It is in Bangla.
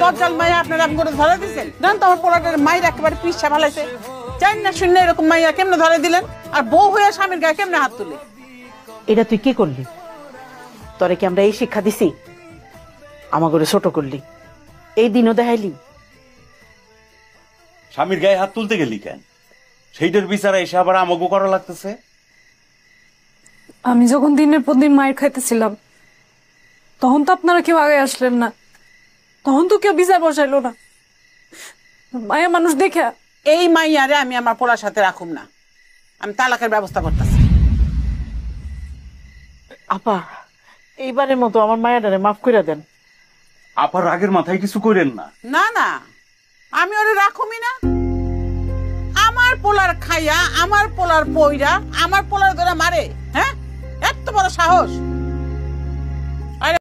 দজ্জাল মাইয়া আপনারা আম করে ধরে দিয়েছেন? জান তো আমার পোলাটার মায়ের একেবারে পিসা ভালাইছে। জান না শূন্য এরকম মাইয়া কেমনে ধরে দিলেন? আর বউ হয়ে স্বামীর গায়ে কেমনে হাত তুলে? এটা তুই কি করলি? তোরে কি আমরা এই শিক্ষা দিছি? আমাগরে ছোট করলি, এই দিনও দেখাইলি। স্বামীর গায়ে হাত তুলতে গেলি কেন? সেইটার বিচারে এসে আবার আমাকে করা লাগতেছে। আমি যখন দিনের পর দিন মায়ের খাইতেছিলাম তখন তো আপনারা কেউ আগে আসলেন না, তখন তো কেউ বিচার বসাইলো না। মায়া মানুষ দেখে এই মাইয়ারে আমি আমার পোলার সাথে রাখুম না, আমি তালাকের ব্যবস্থা করতেছি। আপা, এইবারের মতো আমার মায়াটারে মাফ করে দেন। আপার রাগের মাথায় কিছু করেন না। না না, আমি ওরে রাখুমি না। আমার পোলার খাইয়া, আমার পোলার পইরা, আমার পোলার ধরে মারে, হ্যাঁ? এত বড় সাহস!